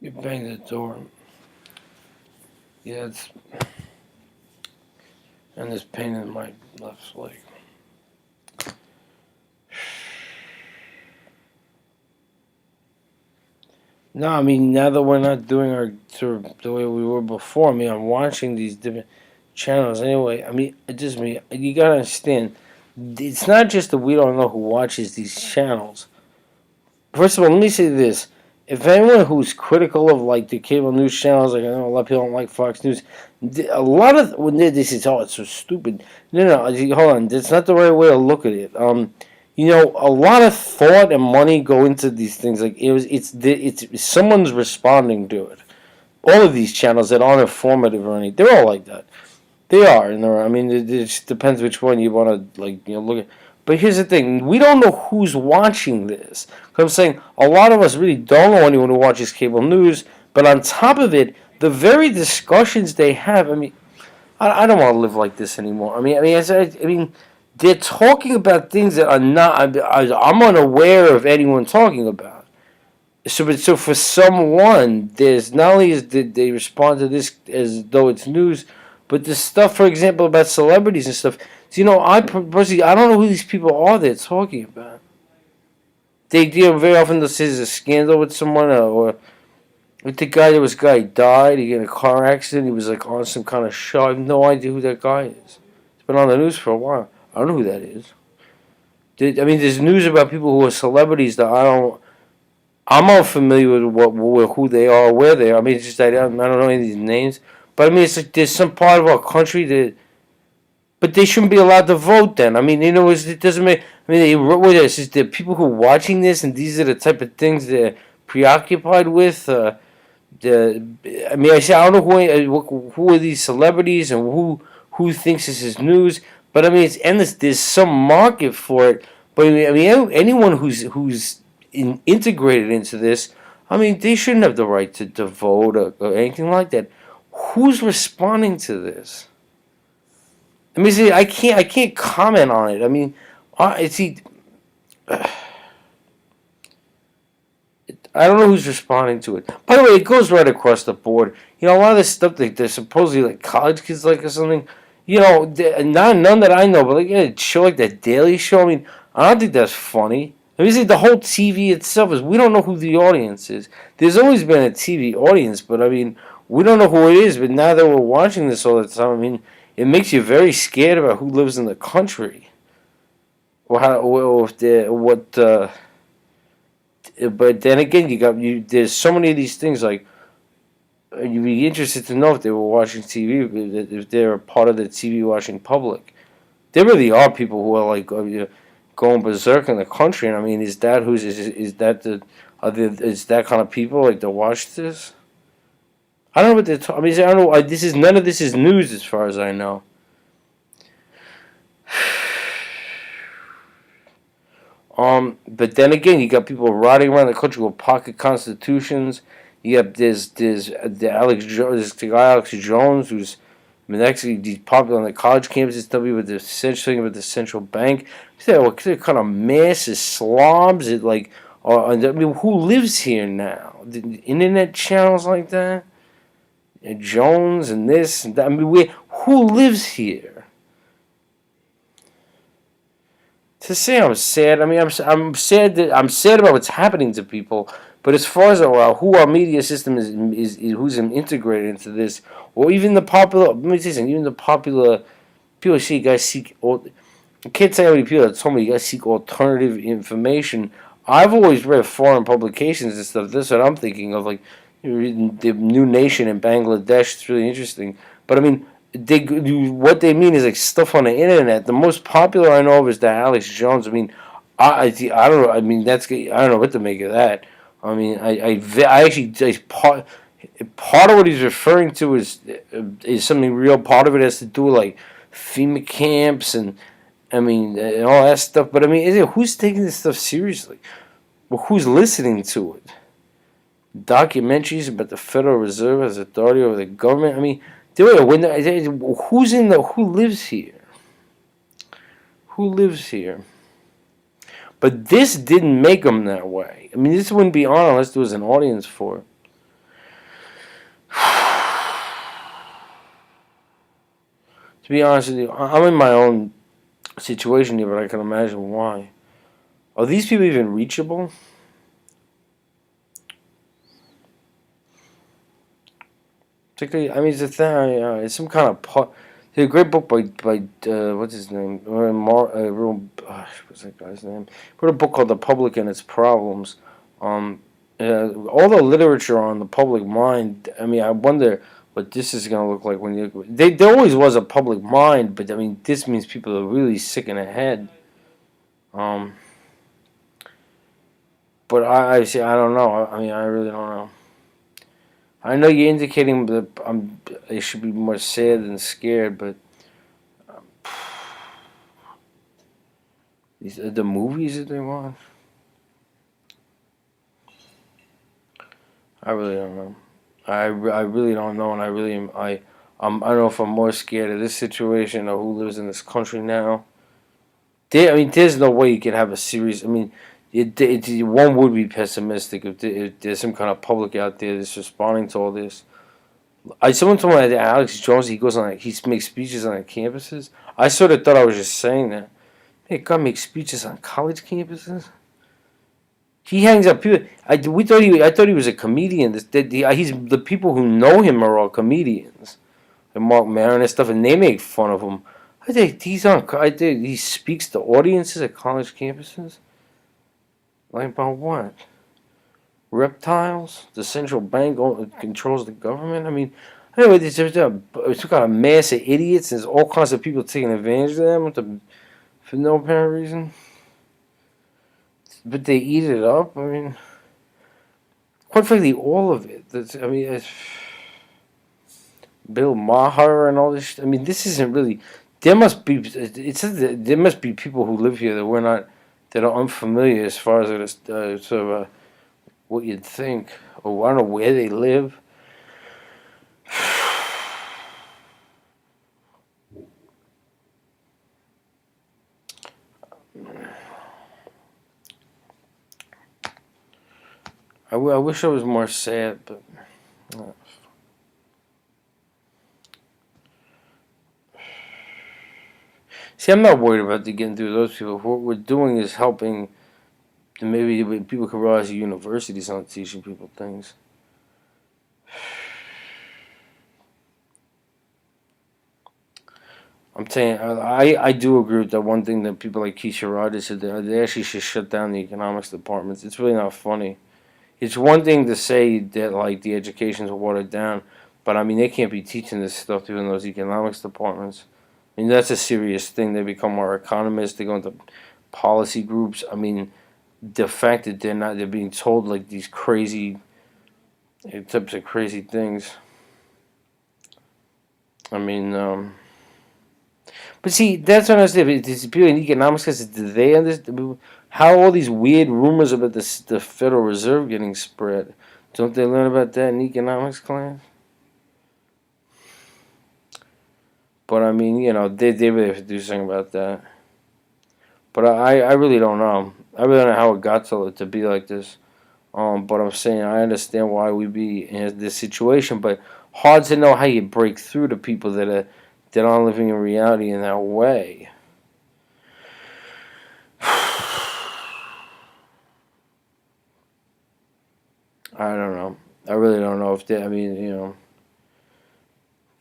You bang the door. Yeah, and there's pain in my left leg. No, I mean, now that we're not doing our sort of the way we were before, I mean, I'm watching these different channels anyway. I mean, you gotta understand, it's not just that we don't know who watches these channels. First of all, let me say this. If anyone who's critical of like the cable news channels, like I know a lot of people don't like Fox News, a lot of when they say, "Oh, it's so stupid." No, hold on. That's not the right way to look at it. A lot of thought and money go into these things. Like it's someone's responding to it. All of these channels that aren't informative or anything, they're all like that. They are, and I mean, it just depends which one you want to look at. But here's the thing: we don't know who's watching this. I'm saying a lot of us really don't know anyone who watches cable news. But on top of it, the very discussions they have. I mean, I don't want to live like this anymore. I mean, they're talking about things that are not. I'm unaware of anyone talking about. So for someone, there's not only is they respond to this as though it's news, but the stuff, for example, about celebrities and stuff. So, I personally, I don't know who these people are they're talking about. They very often they'll say there's a scandal with someone, or with the guy died. He got in a car accident. He was like on some kind of show. I have no idea who that guy is. It's been on the news for a while. I don't know who that is. I mean, there's news about people who are celebrities that I don't. I'm unfamiliar with who they are, where they are. I mean, it's just I don't know any of these names. But I mean, it's like there's some part of our country that, but they shouldn't be allowed to vote. Then I mean, it doesn't make. I mean, what is this? The people who are watching this, and these are the type of things they're preoccupied with. I mean, I say I don't know who are these celebrities and who thinks this is news. But I mean, it's endless. There's some market for it. But I mean, anyone who's integrated into this, I mean, they shouldn't have the right to vote or anything like that. Who's responding to this? I mean, see, I can't comment on it. I mean, see, I don't know who's responding to it. By the way, it goes right across the board. A lot of this stuff they're supposedly like college kids like or something. None that I know, but like a show like that Daily Show. I mean, I don't think that's funny. Let me say the whole TV itself is we don't know who the audience is. There's always been a TV audience, but I mean we don't know who it is. But now that we're watching this all the time, I mean it makes you very scared about who lives in the country or how or if they what. But then again, there's so many of these things like you'd be interested to know if they were watching TV, if they're a part of the TV watching public. There really are people who are like going berserk in the country, and I mean, is that is that kind of people like to watch this? I don't know what they're talking. I mean, I don't know. This is none of this is news as far as I know. But then again, you got people riding around the country with pocket constitutions. You have there's the guy Alex Jones who's actually he's popular on the college campuses. Tell me with the essential thing about the central bank. What kind of masses, slobs? I mean, who lives here now? The internet channels like that, and Jones and this and that. I mean, who lives here? To say I'm sad, I mean, I'm sad I'm sad about what's happening to people. But as far as who our media system is who's integrated into this, or even the popular, let me say something, even the popular people say you guys seek. I can't tell you how many people that told me you guys seek alternative information. I've always read foreign publications and stuff. That's what I'm thinking of, like reading the New Nation in Bangladesh. It's really interesting. But I mean, what they mean is like stuff on the internet. The most popular I know of is the Alex Jones. I mean, I don't know. I mean, I don't know what to make of that. I mean, I actually part of what he's referring to is something real. Part of it has to do with like FEMA camps and I mean and all that stuff. But I mean, who's taking this stuff seriously? Well, who's listening to it? Documentaries about the Federal Reserve as authority over the government. I mean, who lives here? Who lives here? But this didn't make them that way. I mean, this wouldn't be on unless there was an audience for it. To be honest with you, I'm in my own situation here, but I can imagine why. Are these people even reachable? Particularly, I mean, it's a thing. It's some kind of There's a great book by what's his name? What's that guy's name? He wrote a book called The Public and Its Problems. Um, all the literature on the public mind. I mean, I wonder what this is going to look like when you. There always was a public mind, but I mean, this means people are really sick in the head. Um, but I see. I don't know. I mean, I really don't know. I know you're indicating that I should be more sad than scared, but these are the movies that they want. I really don't know. I really don't know, and I really am. I don't know if I'm more scared of this situation or who lives in this country now. I mean, there's no way you could have a serious. I mean, one would be pessimistic if there's some kind of public out there that's responding to all this. Someone told me that Alex Jones he makes speeches on campuses. I sort of thought I was just saying that. Hey, God makes speeches on college campuses. He hangs out people. I thought he was a comedian. He's the people who know him are all comedians, and Mark Maron and stuff, and they make fun of him. I think he's on. I think he speaks to audiences at college campuses. Like about what? Reptiles? The central bank controls the government. I mean, anyway, it took out a mass of idiots. And there's all kinds of people taking advantage of them for no apparent reason. But they eat it up. I mean, quite frankly, all of it. I mean, it's Bill Maher and all this. I mean, this isn't really. There must be. There must be people who live here that we're not. That are unfamiliar as far as sort of what you'd think, or I don't know where they live. I wish I was more sad, but. See, I'm not worried about getting through those people. What we're doing is helping. Maybe people can realize the universities aren't teaching people things. I'm saying I do agree with that one thing that people like Keisha Ryder said that they actually should shut down the economics departments. It's really not funny. It's one thing to say that like the education's watered down, but I mean they can't be teaching this stuff in those economics departments. I mean that's a serious thing. They become more economists. They go into policy groups. I mean the fact that they're being told like these crazy types of crazy things. I mean. But see, that's what I said. It's people in economics class. Do they understand how all these weird rumors about the Federal Reserve getting spread? Don't they learn about that in economics class? But I mean, they really have to do something about that. But I really don't know. I really don't know how it got to be like this. But I'm saying I understand why we be in this situation, but hard to know how you break through to people that aren't living in reality in that way. I don't know. I really don't know if they. I mean,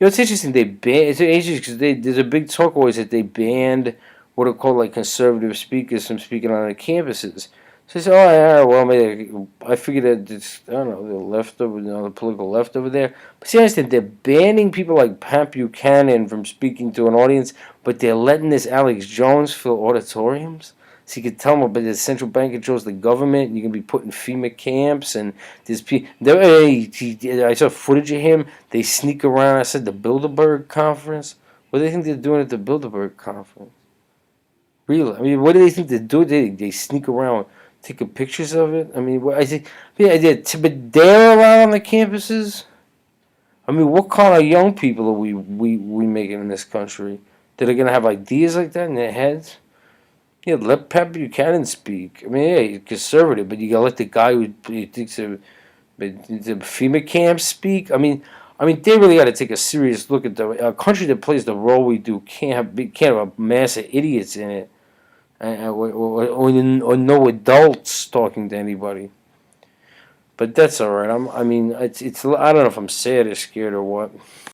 it's interesting. It's interesting because there's a big talk always that they banned what are called like conservative speakers from speaking on the campuses. So I said, oh yeah, well maybe I figured that it's I don't know the left over, the political left over there. But see, I understand they're banning people like Pat Buchanan from speaking to an audience, but they're letting this Alex Jones fill auditoriums. So you can tell them about the central bank controls the government. And you can be put in FEMA camps, and there's people. I saw footage of him. They sneak around. I said the Bilderberg conference. What do they think they're doing at the Bilderberg conference? Really? I mean, what do they think they do? They sneak around, taking pictures of it. I mean, what I think. Yeah, but they're allowed on the campuses. I mean, what kind of young people are we making in this country that are gonna have ideas like that in their heads? Yeah, let Pat Buchanan speak. I mean, yeah, he's conservative, but you gotta let the guy who thinks the FEMA camp speak. I mean, I mean, they really got to take a serious look at a country that plays the role we do can't have a mass of idiots in it, or no adults talking to anybody. But that's all right. I mean, it's I don't know if I'm sad or scared or what.